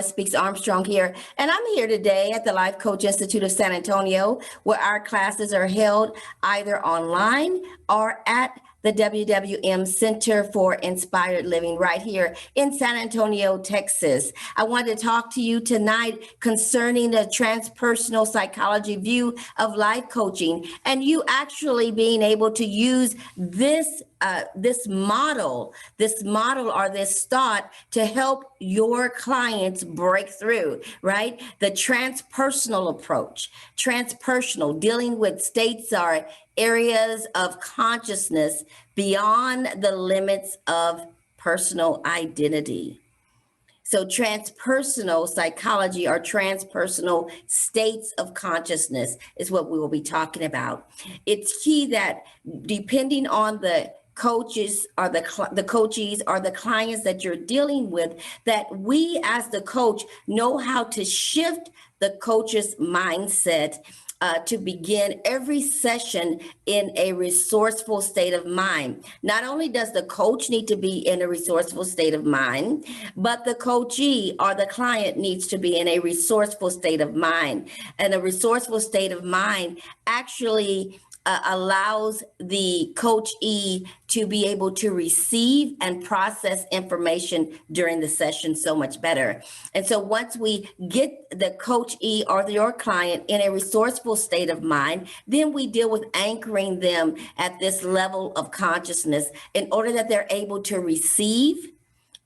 Speaks Armstrong here, and I'm here today at the Life Coach Institute of San Antonio, where our classes are held either online or at the WWM Center for Inspired Living right here in San Antonio, Texas. I want to talk to you tonight concerning the transpersonal psychology view of life coaching, and you actually being able to use this model or this thought to help your clients break through, right? The transpersonal approach, transpersonal, dealing with states or areas of consciousness beyond the limits of personal identity. So transpersonal psychology or transpersonal states of consciousness is what we will be talking about. It's key that depending on the coaches or the coachees or the clients that you're dealing with, that we as the coach know how to shift the coach's mindset to begin every session in a resourceful state of mind. Not only does the coach need to be in a resourceful state of mind, but the coachee or the client needs to be in a resourceful state of mind. And a resourceful state of mind actually allows the coachee to be able to receive and process information during the session so much better. And so once we get the coachee or your client in a resourceful state of mind, then we deal with anchoring them at this level of consciousness in order that they're able to receive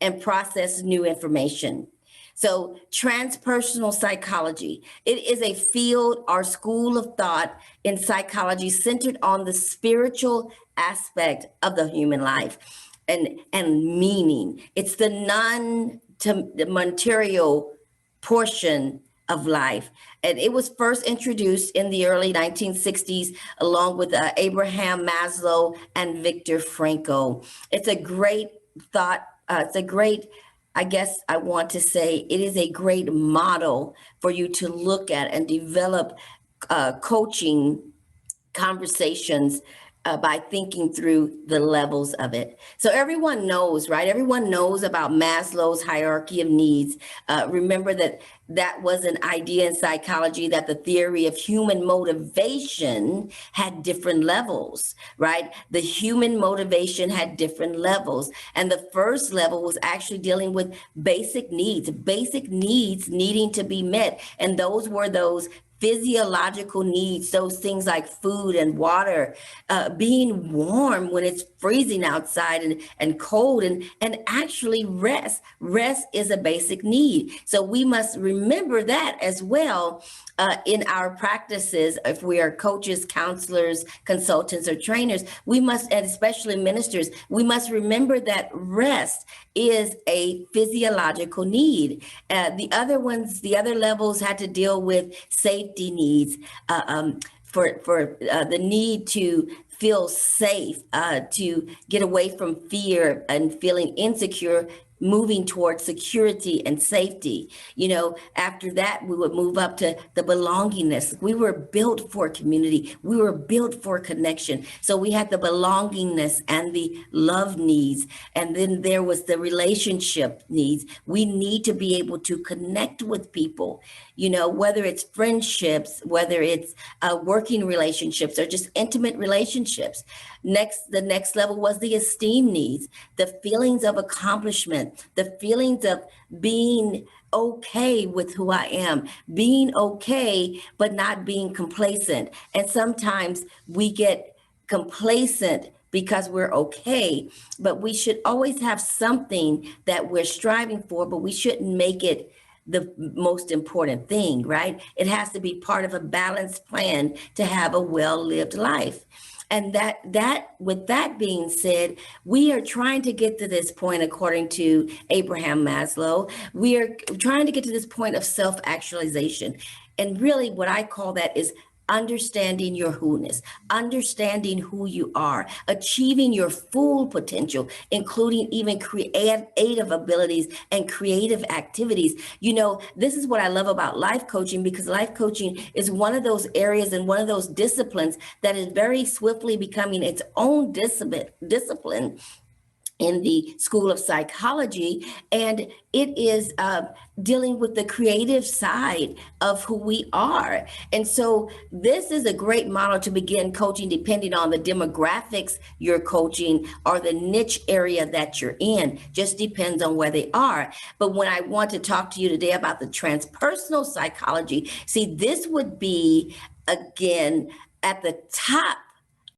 and process new information. So transpersonal psychology, it is a field or school of thought in psychology centered on the spiritual aspect of the human life and meaning. It's the non-material portion of life. And it was first introduced in the early 1960s, along with Abraham Maslow and Viktor Frankl. It's a great thought. I guess I want to say it is a great model for you to look at and develop coaching conversations by thinking through the levels of it. So everyone knows, right? Everyone knows about Maslow's hierarchy of needs. Remember that was an idea in psychology, that the theory of human motivation had different levels, right? The human motivation had different levels. And the first level was actually dealing with basic needs needing to be met. And those were those physiological needs, those things like food and water, being warm when it's freezing outside and cold, and actually rest. Rest is a basic need. So we must remember that as well in our practices. If we are coaches, counselors, consultants, or trainers, we must, and especially ministers, we must remember that rest is a physiological need. The other levels had to deal with safety needs, for the need to feel safe, to get away from fear and feeling insecure, moving towards security and safety. You know, after that, we would move up to the belongingness. We were built for community. We were built for connection. So we had the belongingness and the love needs. And then there was the relationship needs. We need to be able to connect with people, you know, whether it's friendships, whether it's working relationships, or just intimate relationships. The next level was the esteem needs, the feelings of accomplishment, the feelings of being okay with who I am, being okay, but not being complacent. And sometimes we get complacent because we're okay, but we should always have something that we're striving for, but we shouldn't make it the most important thing, right? It has to be part of a balanced plan to have a well-lived life. And with that being said, we are trying to get to this point, according to Abraham Maslow, we are trying to get to this point of self-actualization. And really what I call that is understanding your who-ness, understanding who you are, achieving your full potential, including even creative abilities and creative activities. You know, this is what I love about life coaching, because life coaching is one of those areas and one of those disciplines that is very swiftly becoming its own discipline in the School of Psychology, and it is dealing with the creative side of who we are. And so this is a great model to begin coaching depending on the demographics you're coaching or the niche area that you're in. Just depends on where they are. But when I want to talk to you today about the transpersonal psychology, see, this would be, again, at the top